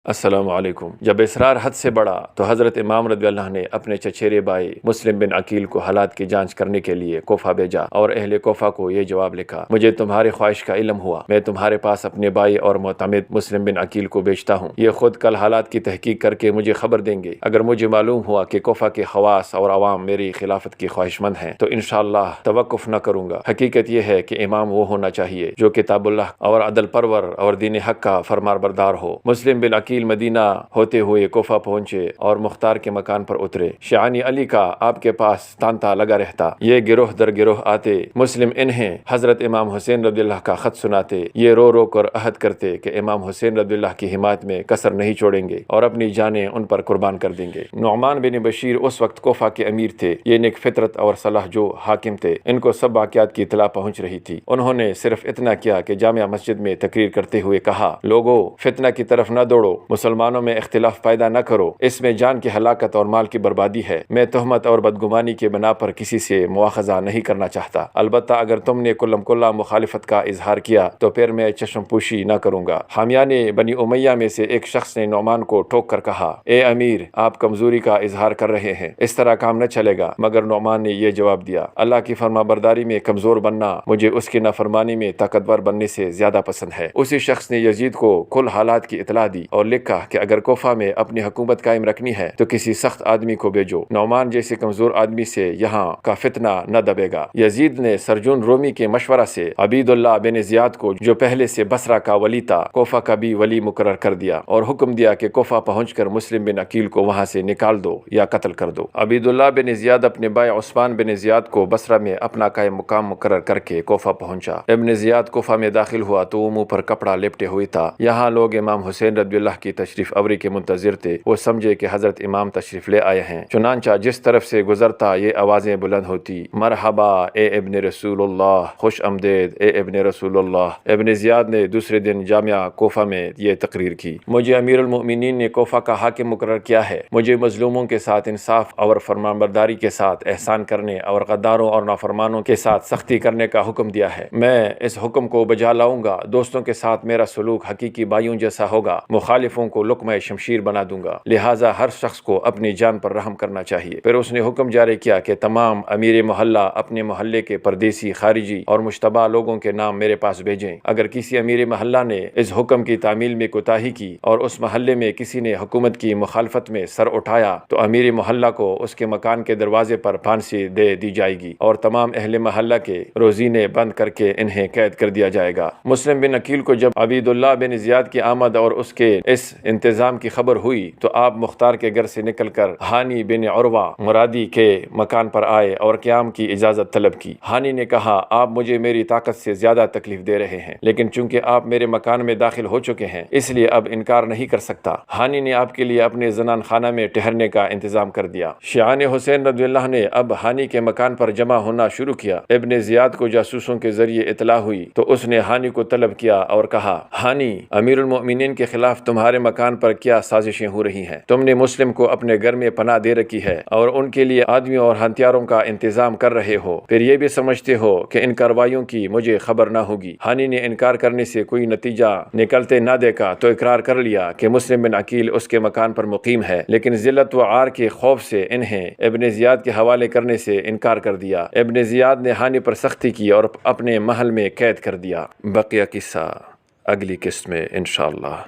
السلام علیکم۔ جب اسرار حد سے بڑھا تو حضرت امام رضی اللہ نے اپنے چچیرے بھائی مسلم بن عقیل کو حالات کی جانچ کرنے کے لیے کوفہ بھیجا اور اہل کوفہ کو یہ جواب لکھا: مجھے تمہاری خواہش کا علم ہوا، میں تمہارے پاس اپنے بھائی اور معتمد مسلم بن عقیل کو بھیجتا ہوں۔ یہ خود کل حالات کی تحقیق کر کے مجھے خبر دیں گے۔ اگر مجھے معلوم ہوا کہ کوفہ کے خواص اور عوام میری خلافت کی خواہش مند ہیں تو انشاءاللہ توقف نہ کروں گا۔ حقیقت یہ ہے کہ امام وہ ہونا چاہیے جو کتاب اللہ اور عدل پرور اور دین حق کا فرمان بردار ہو۔ مسلم بن عقیل مدینہ ہوتے ہوئے کوفہ پہنچے اور مختار کے مکان پر اترے۔ شیعانی علی کا آپ کے پاس تانتا لگا رہتا۔ یہ گروہ در گروہ آتے، مسلم انہیں حضرت امام حسین رضی اللہ کا خط سناتے۔ یہ رو رو کر عہد کرتے کہ امام حسین رضی اللہ کی حمایت میں کسر نہیں چھوڑیں گے اور اپنی جانیں ان پر قربان کر دیں گے۔ نعمان بن بشیر اس وقت کوفہ کے امیر تھے۔ یہ نیک فطرت اور صلاح جو حاکم تھے۔ ان کو سب واقعات کی اطلاع پہنچ رہی تھی۔ انہوں نے صرف اتنا کیا کہ جامع مسجد میں تقریر کرتے ہوئے کہا: لوگو، فتنہ کی طرف نہ دوڑو، مسلمانوں میں اختلاف پیدا نہ کرو، اس میں جان کی ہلاکت اور مال کی بربادی ہے۔ میں تہمت اور بدگمانی کے بنا پر کسی سے مواخذہ نہیں کرنا چاہتا، البتہ اگر تم نے کلم کلا مخالفت کا اظہار کیا تو پھر میں چشم پوشی نہ کروں گا۔ حامیان بنی امیہ میں سے ایک شخص نے نعمان کو ٹوک کر کہا: اے امیر، آپ کمزوری کا اظہار کر رہے ہیں، اس طرح کام نہ چلے گا۔ مگر نعمان نے یہ جواب دیا: اللہ کی فرما برداری میں کمزور بننا مجھے اس کی نافرمانی میں طاقتور بننے سے زیادہ پسند ہے۔ اسی شخص نے یزید کو کل حالات کی اطلاع دی اور لکھا کہ اگر کوفہ میں اپنی حکومت قائم رکھنی ہے تو کسی سخت آدمی کو بھیجو، نعمان جیسے کمزور آدمی سے یہاں کا فتنہ نہ دبے گا۔ یزید نے سرجون رومی کے مشورہ سے عبید اللہ بن زیاد کو، جو پہلے سے بصرہ کا ولی تھا، کوفہ کا بھی ولی مقرر کر دیا اور حکم دیا کہ کوفہ پہنچ کر مسلم بن عقیل کو وہاں سے نکال دو یا قتل کر دو۔ عبید اللہ بن زیاد اپنے بھائی عثمان بن زیاد کو بصرہ میں اپنا قائم مقام مقرر کر کے کوفہ پہنچا۔ ابن زیاد کوفہ میں داخل ہوا تو وہ منہ پر کپڑا لپٹے ہوئے تھا۔ یہاں لوگ امام حسین رضی اللہ کی تشریف آوری کے منتظر تھے۔ وہ سمجھے کہ حضرت امام تشریف لے آئے ہیں، چنانچہ جس طرف سے گزرتا یہ آوازیں بلند ہوتی: مرحبا اے ابن رسول اللہ، خوش آمدید اے ابن رسول اللہ۔ ابن زیاد نے دوسرے دن جامعہ کوفہ میں یہ تقریر کی: مجھے امیر المؤمنین نے کوفہ کا حاکم مقرر کیا ہے۔ مجھے مظلوموں کے ساتھ انصاف اور فرمانبرداری کے ساتھ احسان کرنے اور غداروں اور نافرمانوں کے ساتھ سختی کرنے کا حکم دیا ہے۔ میں اس حکم کو بجا لاؤں گا۔ دوستوں کے ساتھ میرا سلوک حقیقی بھائیوں جیسا ہوگا، مخالفوں کو لقمہ شمشیر بنا دوں گا، لہٰذا ہر شخص کو اپنی جان پر رحم کرنا چاہیے۔ پھر اس نے حکم جاری کیا کہ تمام امیر محلہ اپنے محلے کے پردیسی، خارجی اور مشتبہ لوگوں کے نام میرے پاس بھیجیں۔ اگر کسی امیر محلہ نے اس حکم کی تعمیل میں کوتاہی کی اور اس محلے میں کسی نے حکومت کی مخالفت میں سر اٹھایا تو امیر محلہ کو اس کے مکان کے دروازے پر پھانسی دے دی جائے گی اور تمام اہل محلہ کے روزینے بند کر کے انہیں قید کر دیا جائے گا۔ مسلم بن عقیل کو جب عبید اللہ بن زیاد کی آمد اور اس کے اس انتظام کی خبر ہوئی تو آپ مختار کے گھر سے نکل کر ہانی بن عروہ مرادی کے مکان پر آئے اور قیام کی اجازت طلب کی۔ ہانی نے کہا: آپ مجھے میری طاقت سے زیادہ تکلیف دے رہے ہیں، لیکن چونکہ آپ میرے مکان میں داخل ہو چکے ہیں اس لیے اب انکار نہیں کر سکتا۔ ہانی نے آپ کے لیے اپنے زنان خانہ میں ٹھہرنے کا انتظام کر دیا۔ شیعان حسین رضی اللہ نے اب ہانی کے مکان پر جمع ہونا شروع کیا۔ ابن زیاد کو جاسوسوں کے ذریعے اطلاع ہوئی تو اس نے ہانی کو طلب کیا اور کہا: ہانی، امیر المؤمنین کے خلاف تمہارے مکان پر کیا سازشیں ہو رہی ہیں؟ تم نے مسلم کو اپنے گھر میں پناہ دے رکھی ہے اور ان کے لیے آدمیوں اور ہتھیاروں کا انتظام کر رہے ہو، پھر یہ بھی سمجھتے ہو کہ ان کارروائیوں کی مجھے خبر نہ ہوگی۔ ہانی نے انکار کرنے سے کوئی نتیجہ نکلتے نہ دیکھا تو اقرار کر لیا کہ مسلم بن عقیل اس کے مکان پر مقیم ہے، لیکن ذلت و عار کے خوف سے انہیں ابن زیاد کے حوالے کرنے سے انکار کر دیا۔ ابن زیاد نے ہانی پر سختی کی اور اپنے محل میں قید کر دیا۔ بقیہ قصہ اگلی قسط میں انشاءاللہ۔